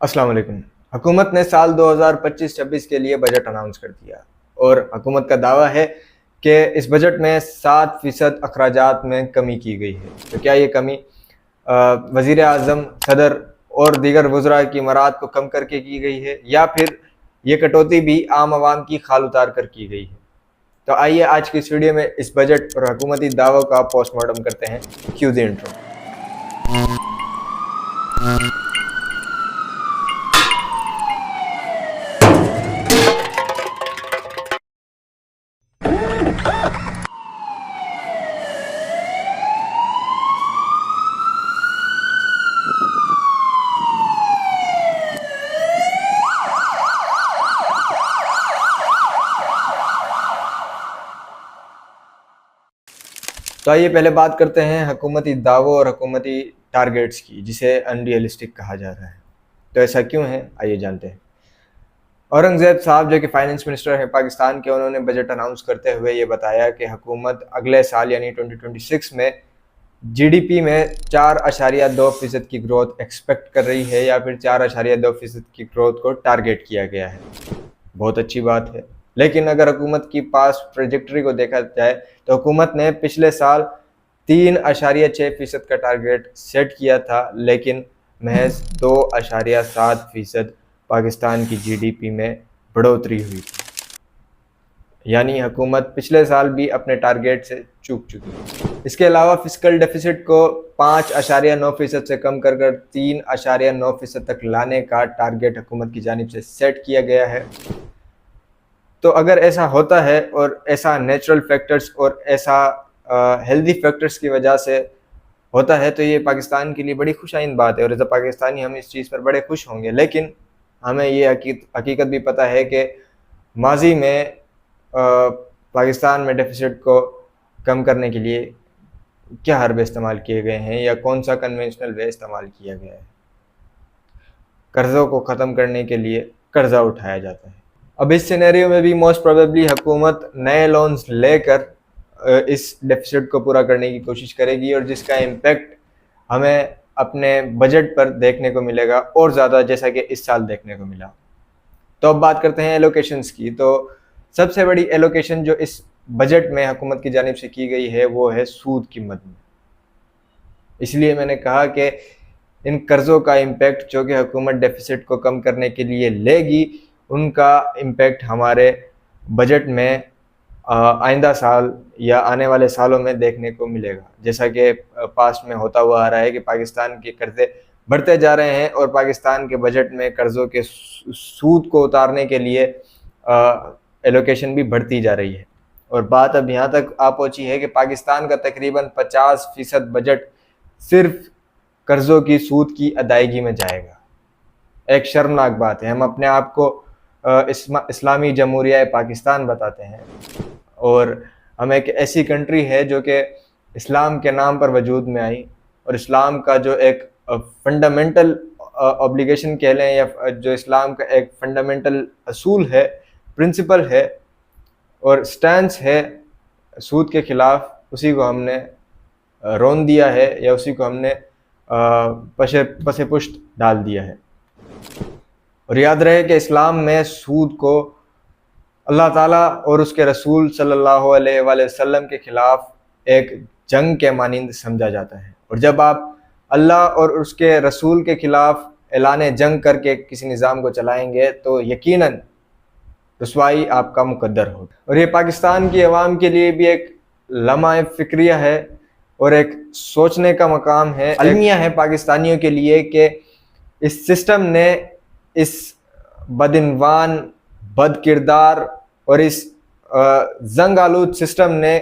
अस्सलाम वालेकुम। हुकूमत ने साल 2025-26 के लिए बजट अनाउंस कर दिया और हुकूमत का दावा है कि इस बजट में 7% अखराजात में कमी की गई है। तो क्या ये कमी वज़ीर आज़म, सदर और दीगर वज़रा की मराद को कम करके की गई है, या फिर ये कटौती भी आम आवाम की खाल उतार कर की गई है? तो आइए आज की इस वीडियो में इस बजट और हुकूमती दावों का पोस्टमार्टम करते हैं। Q the intro. तो आइए पहले बात करते हैं हुकूमती दावों और हुकूमती टारगेट्स की, जिसे अनरियलिस्टिक कहा जा रहा है। तो ऐसा क्यों है, आइए जानते हैं। औरंगज़ेब साहब, जो कि फाइनेंस मिनिस्टर हैं पाकिस्तान के, उन्होंने बजट अनाउंस करते हुए ये बताया कि हुकूमत अगले साल यानी 2026 में जीडीपी में 4.2% की ग्रोथ एक्सपेक्ट कर रही है, या फिर 4.2% की ग्रोथ को टारगेट किया गया है। बहुत अच्छी बात है, लेकिन अगर हुकूमत की पास ट्रेजेक्टरी को देखा जाए तो हुकूमत ने पिछले साल 3.6% का टारगेट सेट किया था, लेकिन महज 2.7% पाकिस्तान की जीडीपी में बढ़ोतरी हुई थी। यानी हुकूमत पिछले साल भी अपने टारगेट से चूक चुकी है। इसके अलावा फिस्कल डेफिसिट को 5.9% से कम कर 3.9% तक लाने का टारगेट हुकूमत की जानिब से सेट किया गया है। तो अगर ऐसा होता है और ऐसा नेचुरल फैक्टर्स और ऐसा हेल्दी फैक्टर्स की वजह से होता है, तो ये पाकिस्तान के लिए बड़ी खुशाइंद बात है और एज अ पाकिस्तानी हम इस चीज़ पर बड़े खुश होंगे। लेकिन हमें ये हकीकत भी पता है कि माजी में पाकिस्तान में डेफिसिट को कम करने के लिए क्या हरबे इस्तेमाल किए गए हैं, या कौन सा कन्वेंशनल वे इस्तेमाल किया गया है। कर्ज़ों को ख़त्म करने के लिए कर्ज़ा उठाया जाता है। अब इस सिनेरियो में भी मोस्ट प्रोबेबली हुकूमत नए लोन्स लेकर इस डेफिसिट को पूरा करने की कोशिश करेगी, और जिसका इम्पेक्ट हमें अपने बजट पर देखने को मिलेगा और ज़्यादा, जैसा कि इस साल देखने को मिला। तो अब बात करते हैं एलोकेशंस की। तो सबसे बड़ी एलोकेशन जो इस बजट में हुकूमत की जानिब से की गई है वो है सूद की मद में। इसलिए मैंने कहा कि इन कर्ज़ों का इम्पेक्ट जो कि हुकूमत डेफिसिट को कम करने के लिए लेगी, उनका इम्पेक्ट हमारे बजट में आइंदा साल या आने वाले सालों में देखने को मिलेगा। जैसा कि पास्ट में होता हुआ आ रहा है कि पाकिस्तान के कर्ज़े बढ़ते जा रहे हैं और पाकिस्तान के बजट में कर्ज़ों के सूद को उतारने के लिए एलोकेशन भी बढ़ती जा रही है। और बात अब यहाँ तक आ पहुँची है कि पाकिस्तान का तकरीबन 50% बजट सिर्फ कर्ज़ों की सूद की अदायगी में जाएगा। एक शर्मनाक बात है। हम अपने आप को इस्लामी जमहूरिया पाकिस्तान बताते हैं, और हम एक ऐसी कंट्री है जो कि इस्लाम के नाम पर वजूद में आई, और इस्लाम का जो एक फंडामेंटल ऑब्लिगेशन कह लें, या जो इस्लाम का एक फंडामेंटल असूल है, प्रिंसिपल है और स्टैंस है सूद के ख़िलाफ़, उसी को हमने रोन दिया है, या उसी को हमने पसे पुष्ट डाल दिया है। और याद रहे कि इस्लाम में सूद को अल्लाह ताला और उसके रसूल सल्लल्लाहु अलैहि वसल्लम के ख़िलाफ़ एक जंग के मानिंद समझा जाता है। और जब आप अल्लाह और उसके रसूल के ख़िलाफ़ ऐलान जंग करके किसी निज़ाम को चलाएंगे तो यकीनन रसवाई आपका मुकद्दर होगा। और ये पाकिस्तान की अवाम के लिए भी एक लम्हा फ़िक्रिया है और एक सोचने का मकाम है, अलमिया है पाकिस्तानियों के लिए कि इस सिस्टम ने, इस बदइनवान, बद किरदार और इस जंग आलूद सिस्टम ने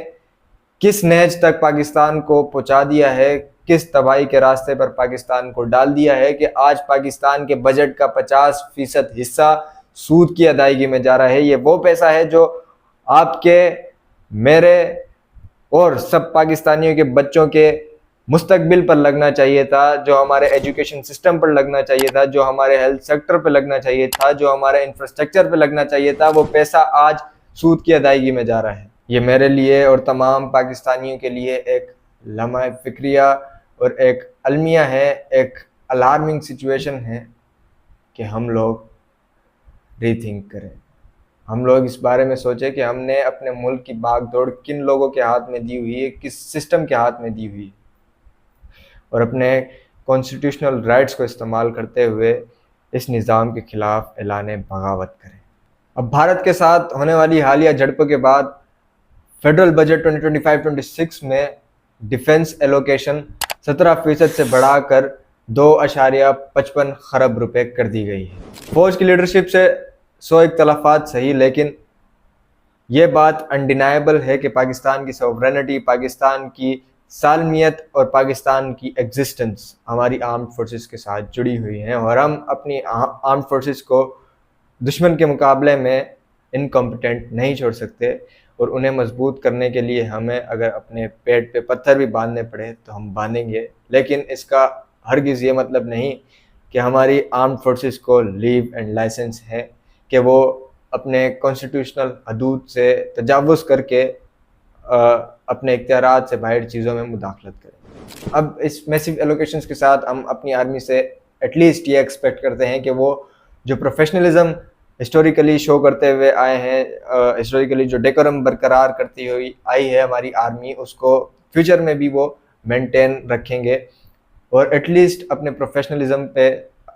किस नहज तक पाकिस्तान को पहुंचा दिया है, किस तबाही के रास्ते पर पाकिस्तान को डाल दिया है कि आज पाकिस्तान के बजट का 50% हिस्सा सूद की अदायगी में जा रहा है। ये वो पैसा है जो आपके, मेरे और सब पाकिस्तानियों के बच्चों के मुस्तकबिल पर लगना चाहिए था, जो हमारे एजुकेशन सिस्टम पर लगना चाहिए था, जो हमारे हेल्थ सेक्टर पर लगना चाहिए था, जो हमारे इंफ्रास्ट्रक्चर पर लगना चाहिए था। वो पैसा आज सूद की अदायगी में जा रहा है। ये मेरे लिए और तमाम पाकिस्तानियों के लिए एक लम्हा फ़िक्रिया और एक अलमिया है, एक अलार्मिंग सिचुएशन है कि हम लोग रीथिंक करें, हम लोग इस बारे में सोचें कि हमने अपने मुल्क की भागदौड़ किन लोगों के हाथ में दी हुई है, किस सिस्टम के हाथ में दी हुई है, और अपने कॉन्स्टिट्यूशनल राइट्स को इस्तेमाल करते हुए इस निज़ाम के खिलाफ ऐलान बगावत करें। अब भारत के साथ होने वाली हालिया झड़पों के बाद फेडरल बजट 2025-26 में डिफेंस एलोकेशन 17% से बढ़ाकर 2.55 खरब रुपए कर दी गई है। फौज की लीडरशिप से 100 इख्तलाफात सही, लेकिन ये बात अनडिनाइबल है कि पाकिस्तान की सॉवरेनिटी, पाकिस्तान की सालमियत और पाकिस्तान की एग्जिस्टेंस हमारी आर्म्ड फोर्सेस के साथ जुड़ी हुई हैं, और हम अपनी आर्म्ड फोर्सेस को दुश्मन के मुकाबले में इनकॉम्पिटेंट नहीं छोड़ सकते, और उन्हें मजबूत करने के लिए हमें अगर अपने पेट पे पत्थर भी बांधने पड़े तो हम बांधेंगे। लेकिन इसका हरगिज़ ये मतलब नहीं कि हमारी आर्म्ड फोर्सेस को लीव एंड लाइसेंस है कि वो अपने कॉन्स्टिट्यूशनल हदूद से तजावुज़ करके अपने इख्तियारात से बाहर चीज़ों में मुदाखलत करें। अब इस मैसिव एलोकेशंस के साथ हम अपनी आर्मी से एटलीस्ट ये एक्सपेक्ट करते हैं कि वो जो प्रोफेशनलिज्म हिस्टोरिकली शो करते हुए आए हैं, हिस्टोरिकली जो डेकोरम बरकरार करती हुई आई है हमारी आर्मी, उसको फ्यूचर में भी वो मेंटेन रखेंगे और एटलीस्ट अपने प्रोफेशनलिज्म पे,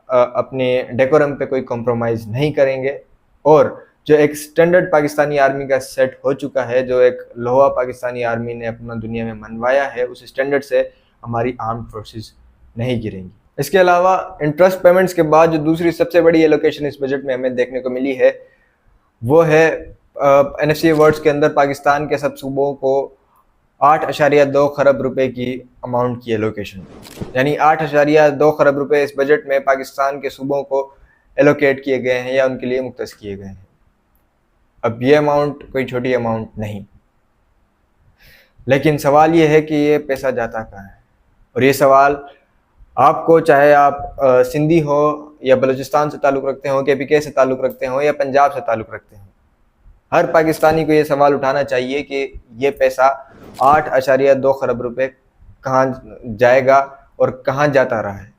अपने डेकोरम पे कोई कॉम्प्रोमाइज़ नहीं करेंगे। और जो एक स्टैंडर्ड पाकिस्तानी आर्मी का सेट हो चुका है, जो एक लोहा पाकिस्तानी आर्मी ने अपना दुनिया में मनवाया है, उस स्टैंडर्ड से हमारी आर्म्ड फोर्सेस नहीं गिरेंगी। इसके अलावा इंटरेस्ट पेमेंट्स के बाद जो दूसरी सबसे बड़ी एलोकेशन इस बजट में हमें देखने को मिली है, वो है NFC अवार्ड्स के अंदर पाकिस्तान के सब सूबों को 8.2 खरब रुपए की अमाउंट की एलोकेशन, यानी 8.2 खरब रुपए इस बजट में पाकिस्तान के सूबों को एलोकेट किए गए हैं या उनके लिए मुख्तस किए गए हैं। अब ये अमाउंट कोई छोटी अमाउंट नहीं, लेकिन सवाल ये है कि ये पैसा जाता कहाँ है। और ये सवाल आपको, चाहे आप सिंधी हो या बलूचिस्तान से ताल्लुक़ रखते हो, KPK से ताल्लुक़ रखते हो या पंजाब से ताल्लुक़ रखते हो, हर पाकिस्तानी को ये सवाल उठाना चाहिए कि ये पैसा 8.2 खरब रुपए कहाँ जाएगा और कहाँ जाता रहा है।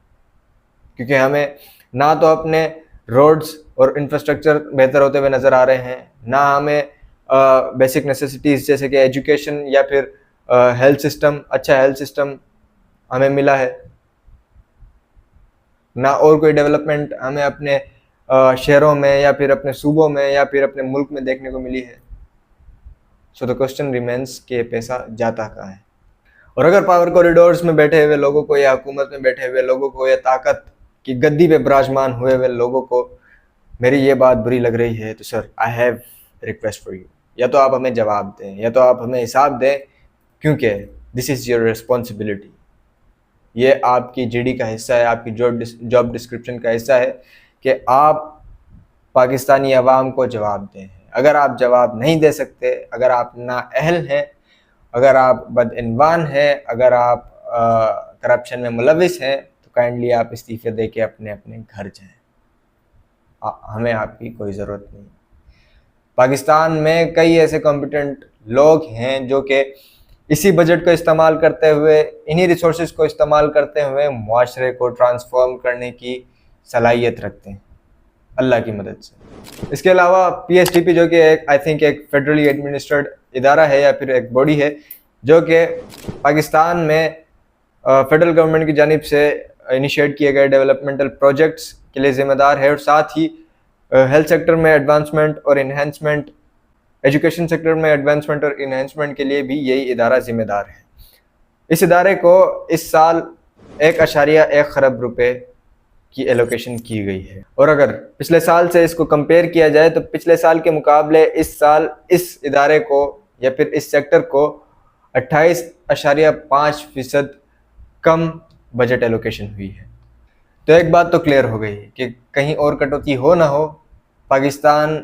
क्योंकि हमें ना तो अपने रोड्स और इंफ्रास्ट्रक्चर बेहतर होते हुए नज़र आ रहे हैं, ना हमें बेसिक नेसेसिटीज़ जैसे कि एजुकेशन या फिर हेल्थ सिस्टम, अच्छा हेल्थ सिस्टम हमें मिला है, ना और कोई डेवलपमेंट हमें अपने शहरों में या फिर अपने सूबों में या फिर अपने मुल्क में देखने को मिली है। सो द क्वेश्चन रिमेंस कि पैसा जाता कहाँ है। और अगर पावर कॉरिडोर्स में बैठे हुए लोगों को या हुकूमत में बैठे हुए लोगों को या ताकत की गद्दी पे विराजमान हुए हुए लोगों को मेरी ये बात बुरी लग रही है, तो sir I have request for you, या तो आप हमें जवाब दें या तो आप हमें हिसाब दें, क्योंकि दिस इज़ योर रिस्पॉन्सिबिलिटी। ये आपकी GD का हिस्सा है, आपकी जॉब डिस्क्रिप्शन का हिस्सा है कि आप पाकिस्तानी अवाम को जवाब दें। अगर आप जवाब नहीं दे सकते, अगर आप नाअहल हैं, अगर आप बदइनवान हैं, अगर आप करप्शन में मुलविस हैं, तो काइंडली आप इस्तीफ़े दे के अपने अपने घर जाएं। हमें आपकी कोई ज़रूरत नहीं। पाकिस्तान में कई ऐसे कॉम्पिटेंट लोग हैं जो कि इसी बजट को इस्तेमाल करते हुए, इन्हीं रिसोर्सेज को इस्तेमाल करते हुए मुआशरे को ट्रांसफॉर्म करने की सलाहियत रखते हैं, अल्लाह की मदद से। इसके अलावा PSTP जो कि आई थिंक एक फेडरली एडमिनिस्ट्रेड इदारा है या फिर एक बॉडी है जो कि पाकिस्तान में फेडरल गवर्नमेंट की जानिब से इनिशिएट किए गए डेवलपमेंटल प्रोजेक्ट्स के लिए ज़िम्मेदार है, और साथ ही हेल्थ सेक्टर में एडवांसमेंट और इन्हेंसमेंट, एजुकेशन सेक्टर में एडवांसमेंट और इन्हेंसमेंट के लिए भी यही इदारा ज़िम्मेदार है। इस इदारे को इस साल 1.1 खरब रुपए की एलोकेशन की गई है, और अगर पिछले साल से इसको कंपेयर किया जाए तो पिछले साल के मुकाबले इस साल इस इदारे को या फिर इस सेक्टर को 28.5% कम बजट एलोकेशन हुई है। तो एक बात तो क्लियर हो गई कि कहीं और कटौती हो ना हो, पाकिस्तान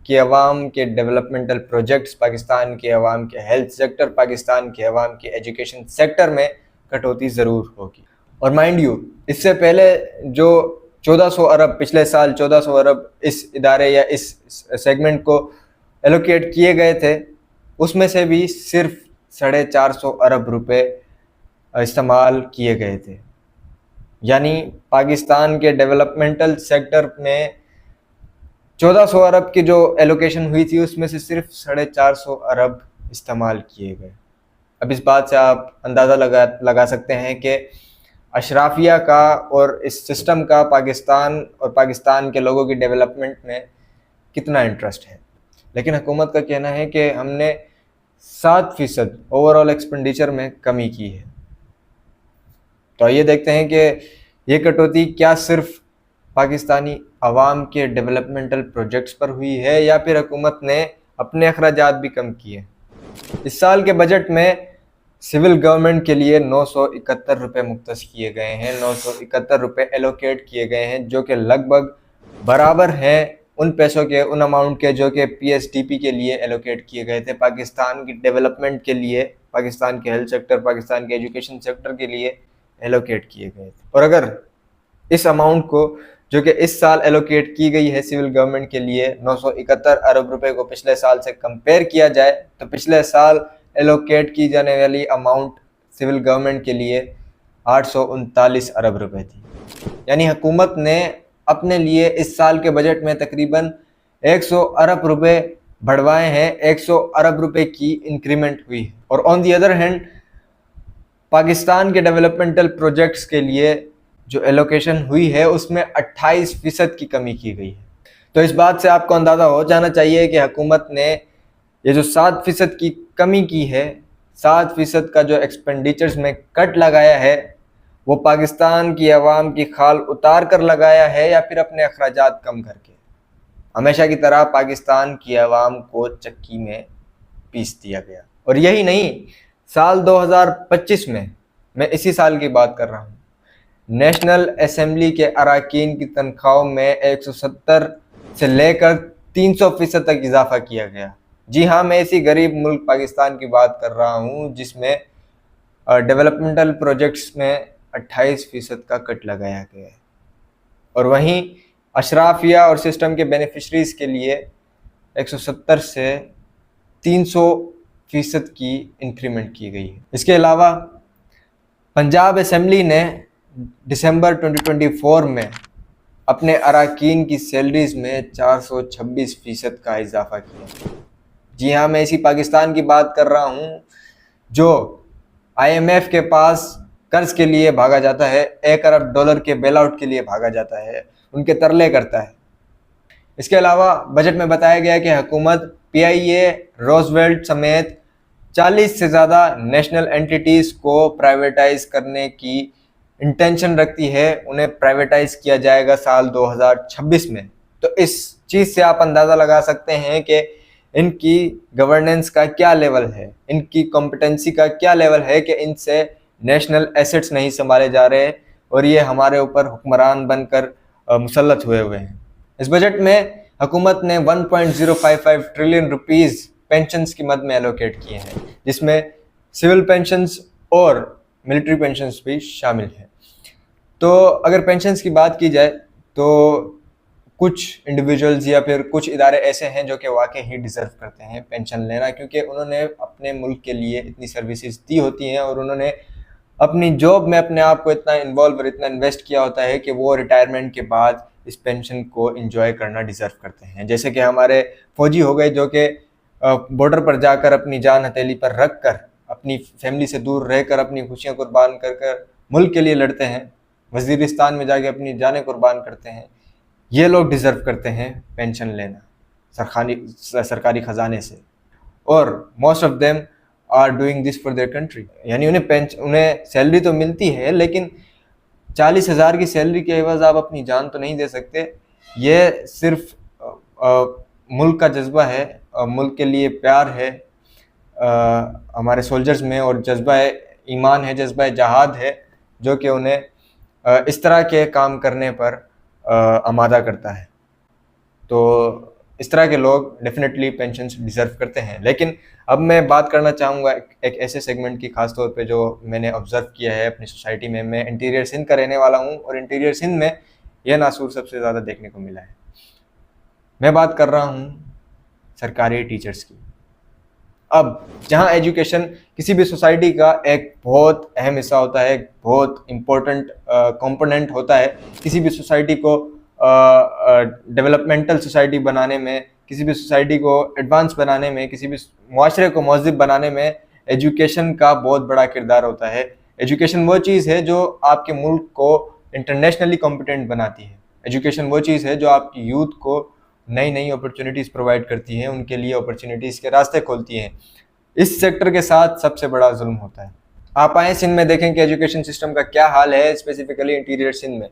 की आवाम के डेवलपमेंटल प्रोजेक्ट्स, पाकिस्तान के आवाम के हेल्थ सेक्टर, पाकिस्तान के आवाम के एजुकेशन सेक्टर में कटौती ज़रूर होगी। और माइंड यू, इससे पहले जो 1400 अरब, पिछले साल 1400 अरब इस इदारे या इस सेगमेंट को एलोकेट किए गए थे, उसमें से भी सिर्फ 450 अरब रुपए इस्तेमाल किए गए थे। यानी पाकिस्तान के डेवलपमेंटल सेक्टर में 1400 अरब की जो एलोकेशन हुई थी उसमें से सिर्फ 450 अरब इस्तेमाल किए गए। अब इस बात से आप अंदाज़ा लगा सकते हैं कि अशराफिया का और इस सिस्टम का पाकिस्तान और पाकिस्तान के लोगों की डेवलपमेंट में कितना इंटरेस्ट है। लेकिन हुकूमत का कहना है कि हमने 7% ओवरऑल एक्सपेंडिचर में कमी की है। तो आइए देखते हैं कि ये कटौती क्या सिर्फ पाकिस्तानी अवाम के डेवलपमेंटल प्रोजेक्ट्स पर हुई है या फिर हुकूमत ने अपने अखराजात भी कम किए। इस साल के बजट में सिविल गवर्नमेंट के लिए 971 रुपये मुख्तस किए गए हैं, 971 रुपये एलोकेट किए गए हैं, जो कि लगभग बराबर हैं उन पैसों के, उन अमाउंट के जो कि पीएसडीपी के लिए एलोकेट किए गए थे, पाकिस्तान की डेवलपमेंट के लिए, पाकिस्तान के हेल्थ सेक्टर, पाकिस्तान के एजुकेशन सेक्टर के लिए एलोकेट किए गए थे। और अगर इस अमाउंट को जो कि इस साल एलोकेट की गई है सिविल गवर्नमेंट के लिए 971 अरब रुपए को पिछले साल से कंपेयर किया जाए तो पिछले साल एलोकेट की जाने वाली अमाउंट सिविल गवर्नमेंट के लिए 839 अरब रुपए थी। यानी हुकूमत ने अपने लिए इस साल के बजट में तकरीबन 100 अरब रुपए बढ़वाए हैं, 100 अरब रुपए की इंक्रीमेंट हुई है। और on the other hand Pakistan के डेवलपमेंटल प्रोजेक्ट्स के लिए जो एलोकेशन हुई है उसमें 28% की कमी की गई है। तो इस बात से आपको अंदाज़ा हो जाना चाहिए कि हुकूमत ने ये जो 7% की कमी की है, 7% का जो एक्सपेंडिचर्स में कट लगाया है, वो पाकिस्तान की आवाम की खाल उतार कर लगाया है या फिर अपने अखराजात कम करके। हमेशा की तरह पाकिस्तान की आवाम को चक्की में पीस दिया गया। और यही नहीं, साल 2025 में, मैं इसी साल की बात कर रहा हूँ, नेशनल असेंबली के अरकान की तनख्वाहों में 170 से लेकर 300% तक इजाफा किया गया। जी हाँ, मैं इसी गरीब मुल्क पाकिस्तान की बात कर रहा हूँ जिसमें डेवलपमेंटल प्रोजेक्ट्स में 28% का कट लगाया गया है। और वहीं अशराफिया और सिस्टम के बेनिफिशरीज के लिए 170 से 300% की इंक्रीमेंट की गई है। इसके अलावा पंजाब असेंबली ने दिसंबर 2024 में अपने अरकान की सैलरीज में 426% का इजाफा किया। जी हाँ, मैं इसी पाकिस्तान की बात कर रहा हूँ जो IMF के पास कर्ज के लिए भागा जाता है, $1 अरब के बेल आउट के लिए भागा जाता है, उनके तरले करता है। इसके अलावा बजट में बताया गया कि हुकूमत PIA, रोजवेल्ट समेत 40 से ज़्यादा नेशनल एंटिटीज़ को प्राइवेटाइज करने की इंटेंशन रखती है, उन्हें प्राइवेटाइज किया जाएगा साल 2026 में। तो इस चीज़ से आप अंदाज़ा लगा सकते हैं कि इनकी गवर्नेंस का क्या लेवल है, इनकी कॉम्पिटेंसी का क्या लेवल है कि इनसे नेशनल एसेट्स नहीं संभाले जा रहे और ये हमारे ऊपर हुक्मरान बनकर मुसल्लत हुए हैं। इस बजट में हुकूमत ने 1.055 ट्रिलियन रुपीज़ पेंशन्स की मद में एलोकेट किए हैं, जिसमें सिविल पेंशन्स और मिलिट्री पेंशन्स भी शामिल हैं। तो अगर पेंशन्स की बात की जाए तो कुछ इंडिविजुअल्स या फिर कुछ इदारे ऐसे हैं जो कि वाकई ही डिज़र्व करते हैं पेंशन लेना, क्योंकि उन्होंने अपने मुल्क के लिए इतनी सर्विसेज दी होती हैं और उन्होंने अपनी जॉब में अपने आप को इतना इन्वॉल्व और इतना इन्वेस्ट किया होता है कि वो रिटायरमेंट के बाद इस पेंशन को एंजॉय करना डिज़र्व करते हैं। जैसे कि हमारे फौजी हो गए जो कि बॉर्डर पर जाकर अपनी जान हथेली पर रख कर, अपनी फैमिली से दूर रहकर अपनी खुशियाँ कुर्बान कर कर मुल्क के लिए लड़ते हैं, वज़ीरिस्तान में जाके अपनी जानें कुर्बान करते हैं। ये लोग डिज़र्व करते हैं पेंशन लेना सरकारी ख़जाने से, और most of them are doing this for their country. यानी उन्हें सैलरी तो मिलती है, लेकिन 40,000 की सैलरी के एवज आप अपनी जान तो नहीं दे सकते। ये सिर्फ मुल्क का जज्बा है, मुल्क के लिए प्यार है हमारे सोल्जर्स में, और जज्बा ईमान है, जज्बा जहाद है, जो कि उन्हें इस तरह के काम करने पर आमादा करता है। तो इस तरह के लोग डेफिनेटली पेंशन डिज़र्व करते हैं। लेकिन अब मैं बात करना चाहूँगा एक ऐसे सेगमेंट की, ख़ास तौर पे जो मैंने ऑब्ज़र्व किया है अपनी सोसाइटी में। मैं इंटीरियर सिंध का रहने वाला हूँ और इंटीरियर सिंध में यह नासूर सबसे ज़्यादा देखने को मिला है। मैं बात कर रहा हूँ सरकारी टीचर्स की। अब जहाँ एजुकेशन किसी भी सोसाइटी का एक बहुत अहम हिस्सा होता है, एक बहुत इम्पोर्टेंट कंपोनेंट होता है किसी भी सोसाइटी को डेवलपमेंटल सोसाइटी बनाने में, किसी भी सोसाइटी को एडवांस बनाने में, किसी भी मुआशरे को महज़ब बनाने में एजुकेशन का बहुत बड़ा किरदार होता है। एजुकेशन वो चीज़ है जो आपके मुल्क को इंटरनेशनली कॉम्पिटेंट बनाती है। एजुकेशन वो चीज़ है जो आपकी यूथ को नई नई अपॉर्चुनिटीज़ प्रोवाइड करती है, उनके लिए अपॉर्चुनिटीज़ के रास्ते खोलती हैं। इस सेक्टर के साथ सबसे बड़ा जुल्म होता है। आप आए सिंध में देखें कि एजुकेशन सिस्टम का क्या हाल है, स्पेसिफिकली इंटीरियर सिंध में।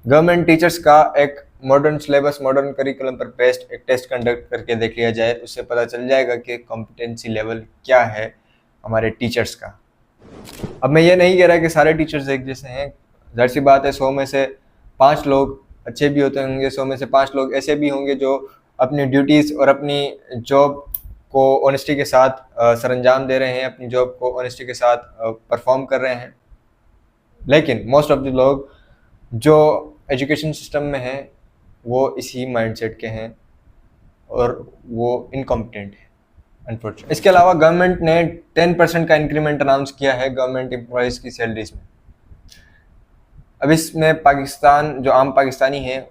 गवर्नमेंट टीचर्स का एक मॉडर्न सिलेबस, मॉडर्न करिकुलम पर बेस्ड एक टेस्ट कंडक्ट करके देख लिया जाए, उससे पता चल जाएगा कि कॉम्पिटेंसी लेवल क्या है हमारे टीचर्स का। अब मैं ये नहीं कह रहा कि सारे टीचर्स एक जैसे हैं, जाहिर सी बात है 100 में से 5 लोग अच्छे भी होते होंगे, 100 में से 5 लोग ऐसे भी होंगे जो अपनी ड्यूटीज़ और अपनी जॉब को ऑनेस्टी के साथ सरअंजाम दे रहे हैं, अपनी जॉब को ऑनेस्टी के साथ परफॉर्म कर रहे हैं। लेकिन मोस्ट ऑफ द लोग जो एजुकेशन सिस्टम में हैं वो इसी माइंडसेट के हैं और वो इनकॉम्पिटेंट है अनफॉर्चुनेटली। इसके अलावा गवर्नमेंट ने 10% का इंक्रीमेंट अनाउंस किया है गवर्नमेंट एम्प्लॉयज़ की सैलरीज में। अब इसमें पाकिस्तान, जो आम पाकिस्तानी हैं,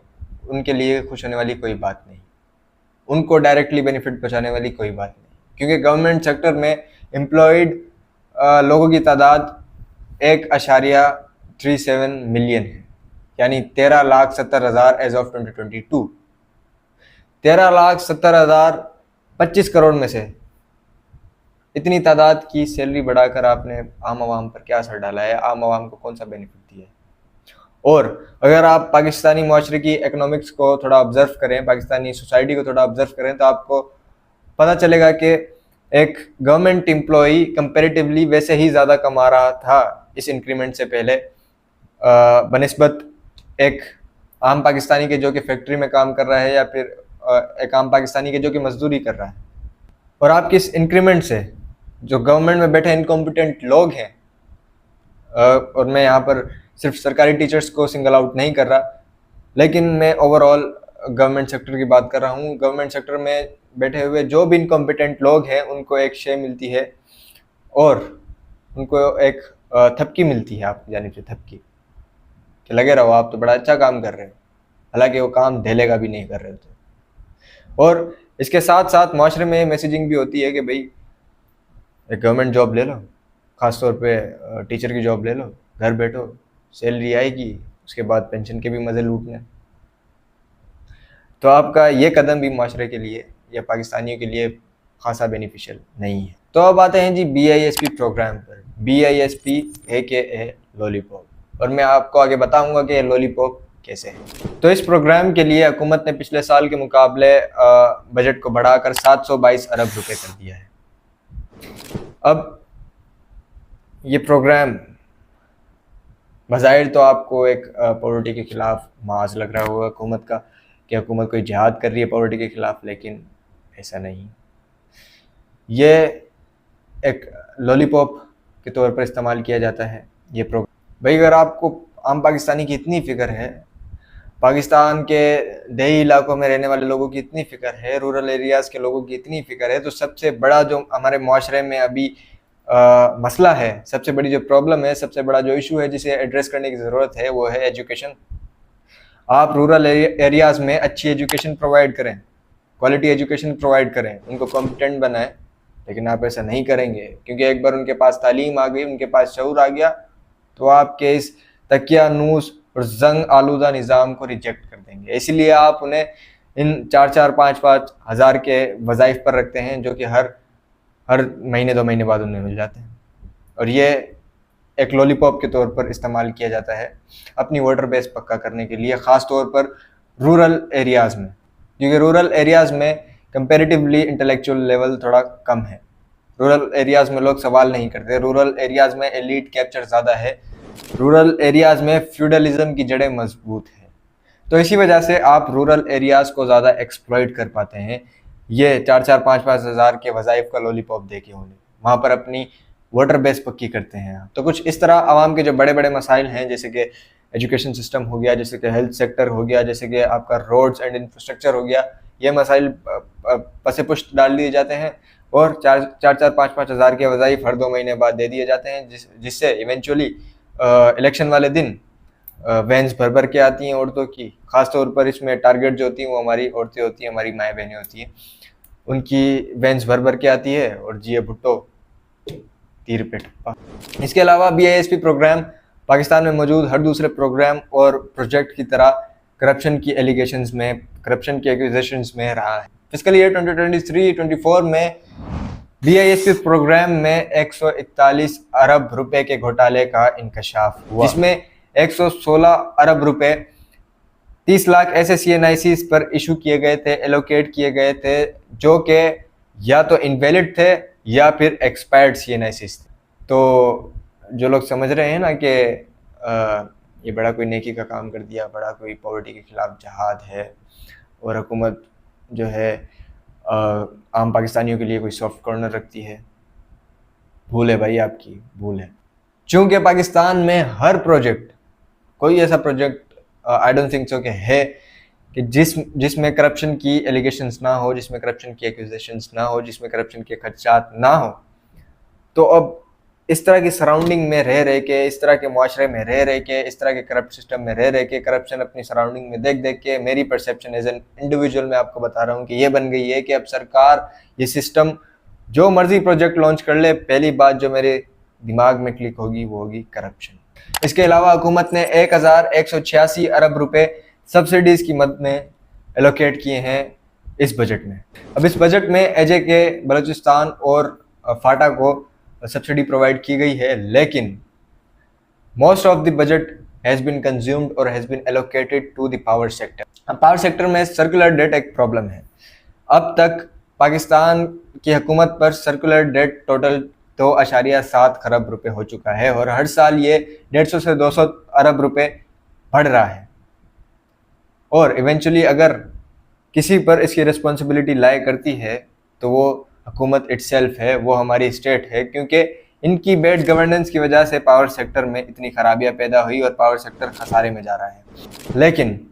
उनके लिए खुश होने वाली कोई बात नहीं, उनको डायरेक्टली बेनिफिट पहुंचाने वाली कोई बात नहीं, क्योंकि गवर्नमेंट सेक्टर में एम्प्लॉयड लोगों की तादाद 1.37 मिलियन है, यानी 13,70,000 एज ऑफ 2022। 13,70,000 25 करोड़ में से इतनी तादाद की सैलरी बढ़ाकर आपने आम आवाम पर क्या असर डाला है, आम आवाम को कौन सा बेनिफिट दिया है। और अगर आप पाकिस्तानी मुआशरे की इकोनॉमिक्स को थोड़ा ऑब्जर्व करें, पाकिस्तानी सोसाइटी को थोड़ा ऑब्जर्व करें, तो आपको पता चलेगा कि एक गवर्नमेंट एम्प्लॉई कंपैरेटिवली वैसे ही ज़्यादा कमा रहा था इस इंक्रीमेंट से पहले बनिस्बत एक आम पाकिस्तानी के जो कि फैक्ट्री में काम कर रहा है, या फिर एक आम पाकिस्तानी के जो कि मजदूरी कर रहा है। और आपकी इस इंक्रीमेंट से जो गवर्नमेंट में बैठे इनकॉम्पिटेंट लोग हैं, और मैं यहाँ पर सिर्फ सरकारी टीचर्स को सिंगल आउट नहीं कर रहा, लेकिन मैं ओवरऑल गवर्नमेंट सेक्टर की बात कर रहा हूँ। गवर्नमेंट सेक्टर में बैठे हुए जो भी इनकॉम्पिटेंट लोग हैं उनको एक शे मिलती है और उनको एक थपकी मिलती है आपकी जानिब से, थपकी कि लगे रहो आप तो बड़ा अच्छा काम कर रहे हैं, हालांकि वो काम ढेले का भी नहीं कर रहे होते। और इसके साथ साथ माशरे में मैसेजिंग भी होती है कि भाई एक गवर्नमेंट जॉब ले लो, ख़ासतौर पे टीचर की जॉब ले लो, घर बैठो, सैलरी आएगी, उसके बाद पेंशन के भी मज़े लूटने। तो आपका ये कदम भी माशरे के लिए या पाकिस्तानियों के लिए खासा बेनिफिशियल नहीं है। तो अब आते हैं जी BISP प्रोग्राम पर। BISP AKA लॉलीपॉप, और मैं आपको आगे बताऊंगा कि लॉलीपॉप कैसे है। तो इस प्रोग्राम के लिए हुकूमत ने पिछले साल के मुकाबले बजट को बढ़ाकर 722 अरब रुपए कर दिया है। अब ये प्रोग्राम बज़ाहिर तो आपको एक पॉवर्टी के ख़िलाफ़ माज लग रहा होगा हुकूमत का, कि हुकूमत कोई जिहाद कर रही है पॉवर्टी के ख़िलाफ़, लेकिन ऐसा नहीं। ये एक लॉलीपॉप के तौर पर इस्तेमाल किया जाता है ये प्रोग्राम। भाई अगर आपको आम पाकिस्तानी की इतनी फ़िक्र है, पाकिस्तान के देही इलाकों में रहने वाले लोगों की इतनी फ़िक्र है, रूरल एरियाज़ के लोगों की इतनी फ़िक्र है, तो सबसे बड़ा जो हमारे मुआशरे में अभी मसला है, सबसे बड़ी जो प्रॉब्लम है, सबसे बड़ा जो इशू है जिसे एड्रेस करने की ज़रूरत है, वो है एजुकेशन। आप रूरल एरियाज़ में अच्छी एजुकेशन प्रोवाइड करें, क्वालिटी एजुकेशन प्रोवाइड करें, उनको कॉम्पिटेंट बनाएं, लेकिन आप ऐसा नहीं करेंगे, क्योंकि एक बार उनके पास तालीम आ गई, उनके पास शऊर आ गया, तो आपके इस तकियानूस और जंग आलूदा निज़ाम को रिजेक्ट कर देंगे। इसलिए आप उन्हें इन 4-4, 5-5 हज़ार के वज़ाइफ पर रखते हैं, जो कि हर महीने 2 महीने बाद उन्हें मिल जाते हैं, और ये एक लॉलीपॉप के तौर पर इस्तेमाल किया जाता है अपनी वोटर बेस पक्का करने के लिए, ख़ास तौर पर रूरल एरियाज़ में, क्योंकि रूरल एरियाज़ में कंपैरेटिवली इंटेलेक्चुअल लेवल थोड़ा कम है। रूरल एरियाज़ में लोग सवाल नहीं करते, रूरल एरियाज़ में एलीट कैप्चर ज़्यादा है, रूरल एरियाज़ में फ्यूडलिज्म की जड़ें मजबूत हैं। तो इसी वजह से आप रूरल एरियाज़ को ज़्यादा एक्सप्लॉइट कर पाते हैं ये 4-4, 5-5 हज़ार के वज़ाइफ का लॉलीपॉप देके उन्हें वहाँ पर अपनी वोटर बेस पक्की करते हैं। तो कुछ इस तरह आवाम के जो बड़े बड़े मसाइल हैं, जैसे कि एजुकेशन सिस्टम हो गया, जैसे कि हेल्थ सेक्टर हो गया, जैसे कि आपका रोड्स एंड इंफ्रास्ट्रक्चर हो गया, ये मसाइल पसे पुष्ट डाल दिए जाते हैं और चार 5-5 हज़ार के वज़ाइफ हर 2 महीने बाद दे दिए जाते हैं, जिससे इवेंचुअली इलेक्शन वाले दिन वैन्स भर भर के आती हैं औरतों की। ख़ासतौर पर इसमें टारगेट जो होती हैं वो हमारी औरतें होती हैं, हमारी माएँ बहनें होती हैं, उनकी वैन्स भर भर के आती है और जिए भुट्टो तीर पे ठप्पा। इसके अलावा BISP प्रोग्राम पाकिस्तान में मौजूद हर दूसरे प्रोग्राम और प्रोजेक्ट की तरह करप्शन की एक्यूजेशंस में रहा है। फिस्कल ईयर 2023-24 में BISP प्रोग्राम में 141 अरब रुपए के घोटाले का इंकशाफ हुआ, जिसमें 116 अरब रुपए 30 लाख ऐसे CNICs पर इशू किए गए थे, एलोकेट किए गए थे, जो कि या तो इनवैलिड थे या फिर एक्सपायर्ड CNICs थे। तो जो लोग समझ रहे हैं ना कि ये बड़ा कोई नेकी का काम कर दिया, बड़ा कोई पॉवर्टी के खिलाफ जहाद है और हुकूमत जो है आम पाकिस्तानियों के लिए कोई सॉफ्ट कॉर्नर रखती है, भूल है भाई, आपकी भूल है। चूँकि पाकिस्तान में हर प्रोजेक्ट, कोई ऐसा project I don't think so कि है कि जिसमें करप्शन की एलिगेशंस ना हो, जिसमें करप्शन की एक्यूजेशंस ना हो, जिसमें करप्शन के खदशात ना हो। तो अब इस तरह की सराउंडिंग में रह के, इस तरह के मुआशरे में रह के, इस तरह के करप्ट सिस्टम में रह के, करप्शन अपनी सराउंडिंग में देख के मेरी परसेप्शन एज एन इंडिविजुअल मैं आपको बता रहा हूँ कि ये बन गई है कि अब सरकार ये सिस्टम जो मर्जी प्रोजेक्ट लॉन्च कर ले, पहली बात जो मेरे दिमाग में क्लिक होगी वो होगी करप्शन। इसके अलावा हुकूमत ने 1186 अरब रुपए सब्सिडीज की मद में एलोकेट किए हैं इस बजट में। अब इस बजट में AJK बलूचिस्तान और फाटा को सब्सिडी प्रोवाइड की गई है, लेकिन most of the budget has been consumed और has been allocated to the power sector. Power sector में सर्कुलर डेट एक प्रॉब्लम है। अब तक पाकिस्तान की हुकूमत पर सर्कुलर डेट टोटल 2.7 खरब रुपए हो चुका है और हर साल ये 150 से 200 अरब रुपए बढ़ रहा है। और इवेंचुअली अगर किसी पर इसकी रिस्पॉन्सिबिलिटी लाए करती है तो वो हुकूमत इटसेल्फ है, वो हमारी स्टेट है, क्योंकि इनकी बैड गवर्नेंस की वजह से पावर सेक्टर में इतनी खराबियां पैदा हुई और पावर सेक्टर खसारे में जा रहा है। लेकिन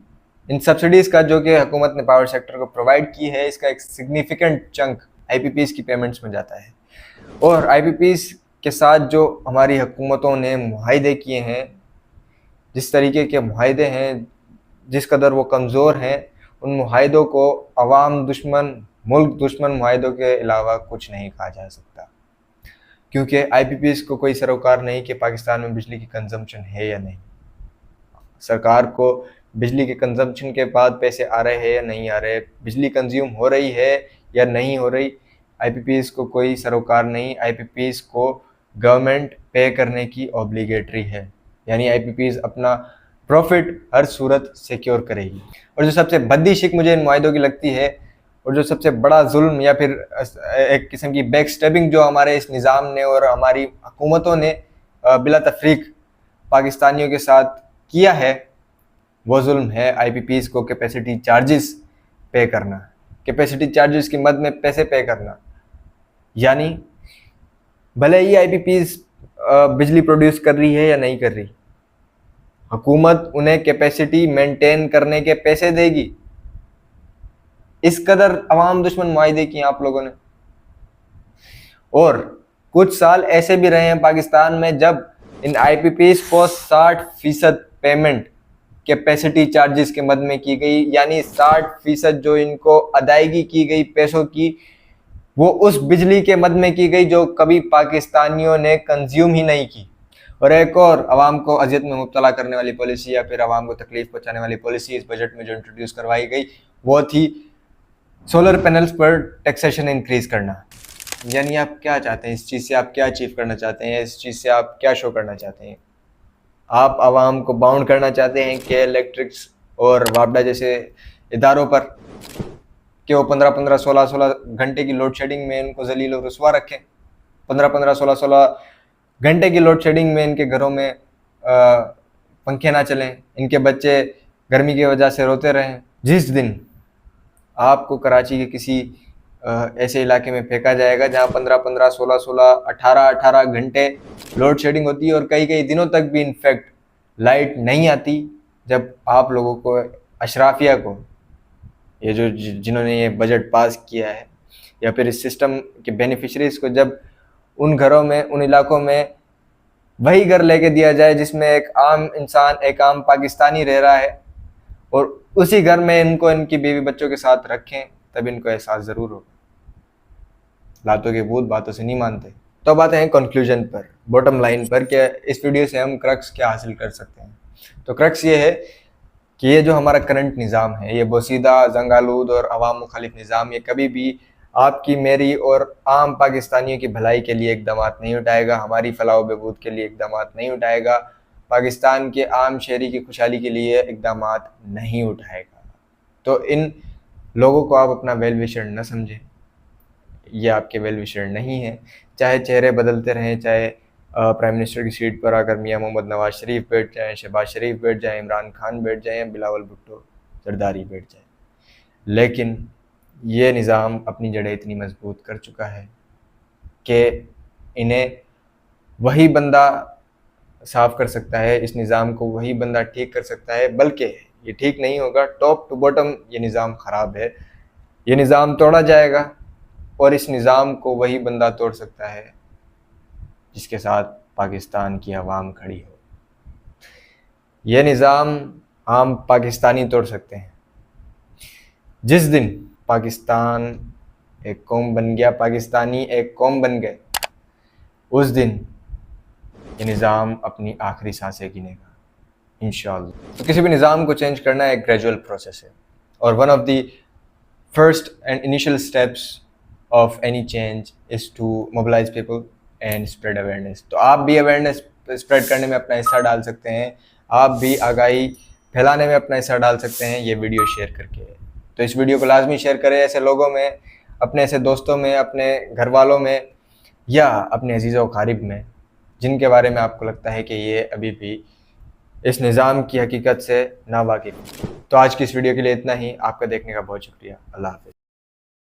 इन सब्सिडीज़ का जो कि हुकूमत ने पावर सेक्टर को प्रोवाइड की है, इसका एक सिग्निफिकेंट चंक IPPs की पेमेंट्स में जाता है। और IPPs के साथ जो हमारी हुकूमतों ने मुआहदे किए हैं, जिस तरीके के मुआहदे हैं, जिस कदर वो कमज़ोर हैं, उन मुआहदों को अवाम दुश्मन, मुल्क दुश्मन मुआहदों के अलावा कुछ नहीं कहा जा सकता, क्योंकि IPPs को कोई सरोकार नहीं कि पाकिस्तान में बिजली की कंजम्पशन है या नहीं। सरकार को बिजली के कंजम्पशन के बाद पैसे आ रहे हैं या नहीं आ रहे, बिजली कंज्यूम हो रही है या नहीं हो रही, IPPs को कोई सरोकार नहीं। IPPs को गवर्नमेंट पे करने की ऑब्लिगेटरी है, यानी IPPs अपना प्रॉफिट हर सूरत सिक्योर करेगी। और जो सबसे बद्दी शिक मुझे इन मुआहदों की लगती है और जो सबसे बड़ा जुल्म या फिर एक किस्म की बैक स्टेबिंग जो हमारे इस निज़ाम ने और हमारी हुकूमतों ने बिला तफरीक पाकिस्तानियों के साथ किया है, वो जुल्म है IPPs को कैपेसिटी चार्जेस पे करना, कैपेसिटी चार्जेस की मद में पैसे पे करना। यानी भले ही IPPs बिजली प्रोड्यूस कर रही है या नहीं कर रही, हुकूमत उन्हें कैपेसिटी मेंटेन करने के पैसे देगी। इस कदर अवाम दुश्मन मुआहदे किए आप लोगों ने। और कुछ साल ऐसे भी रहे हैं पाकिस्तान में जब इन IPPs को 60% पेमेंट कैपेसिटी चार्जेस के मद में की गई, यानी 60% जो इनको अदायगी की गई पैसों की, वो उस बिजली के मद में की गई जो कभी पाकिस्तानियों ने कंज्यूम ही नहीं की। और एक और अवाम को अजियत में मुब्तला करने वाली पॉलिसी या फिर अवाम को तकलीफ पहुंचाने वाली पॉलिसी इस बजट में जो इंट्रोड्यूस करवाई गई, वो थी सोलर पैनल्स पर टैक्सेशन इंक्रीज करना। यानी आप क्या चाहते हैं इस चीज़ से, आप क्या अचीव करना चाहते हैं, इस चीज़ से आप क्या शो करना चाहते हैं? आप आवाम को बाउंड करना चाहते हैं कि इलेक्ट्रिक्स और वापडा जैसे इदारों पर कि वो 15-15, 16-16 घंटे की लोड शेडिंग में इनको जलील और रुसवा रखें। 15-15, 16-16 घंटे की लोड शेडिंग में इनके घरों में पंखे ना चलें, इनके बच्चे गर्मी की वजह से रोते रहें। जिस दिन आपको कराची के किसी ऐसे इलाके में फेंका जाएगा जहां 15-15, 16-16, 18-18 घंटे लोड शेडिंग होती है और कई कई दिनों तक भी इनफैक्ट लाइट नहीं आती, जब आप लोगों को, अशराफिया को, ये जो जिन्होंने ये बजट पास किया है, या फिर इस सिस्टम के बेनिफिशरीज को जब उन घरों में, उन इलाकों में वही घर लेके दिया जाए जिसमें एक आम इंसान, एक आम पाकिस्तानी रह रहा है, और उसी घर में इनको इनकी बीवी बच्चों के साथ रखें, तब इनको एहसास ज़रूर होगा। लातों के भूत बातों से नहीं मानते। तो अब आते हैं कंक्लूजन पर, बॉटम लाइन पर, कि इस वीडियो से हम क्रक्स क्या हासिल कर सकते हैं। तो क्रक्स ये है कि ये जो हमारा करंट निज़ाम है, ये बोसीदा, जंगालूद और अवाम मुखालिफ निज़ाम, ये कभी भी आपकी, मेरी और आम पाकिस्तानियों की भलाई के लिए इक़दामात नहीं उठाएगा, हमारी फलाह बहबूद के लिए इक़दामात नहीं उठाएगा, पाकिस्तान के आम शहरी की खुशहाली के लिए इक़दामात नहीं उठाएगा। तो इन लोगों को आप अपना वेल विशर न समझें, ये आपके वेल विशर नहीं है। चाहे चेहरे बदलते रहें, चाहे प्राइम मिनिस्टर की सीट पर आकर मियाँ मोहम्मद नवाज शरीफ बैठ जाएँ, शहबाज शरीफ बैठ जाएँ, इमरान खान बैठ जाएँ, बिलावल भुट्टो जरदारी बैठ जाएँ, लेकिन ये निज़ाम अपनी जड़ें इतनी मजबूत कर चुका है कि इन्हें वही बंदा साफ़ कर सकता है, इस निज़ाम को वही बंदा ठीक कर सकता है, बल्कि ये ठीक नहीं होगा, टॉप टू बॉटम ये निज़ाम ख़राब है, ये निज़ाम तोड़ा जाएगा, और इस निज़ाम को वही बंदा तोड़ सकता है जिसके साथ पाकिस्तान की आवाम खड़ी हो। ये निज़ाम आम पाकिस्तानी तोड़ सकते हैं। जिस दिन पाकिस्तान एक कौम बन गया, पाकिस्तानी एक कौम बन गए, उस दिन ये निज़ाम अपनी आखिरी सांसें गिनेगा, इंशाअल्लाह। तो किसी भी निज़ाम को चेंज करना एक ग्रेजुअल प्रोसेस है, और one of the first and initial steps of any change is to mobilize people and spread awareness। तो आप भी अवेयरनेस स्प्रेड करने में अपना हिस्सा डाल सकते हैं, आप भी आगाही फैलाने में अपना हिस्सा डाल सकते हैं ये वीडियो शेयर करके। तो इस वीडियो को लाजमी शेयर करें ऐसे लोगों में, अपने ऐसे दोस्तों में, अपने घर वालों में, या अपने अजीज़ व क़ारिब में, जिनके बारे में आपको लगता है कि ये अभी भी इस निज़ाम की हकीकत से नावाकिफ़। तो आज की इस वीडियो के लिए इतना ही। आपका देखने का बहुत शुक्रिया। अल्लाह हाफ़िज़।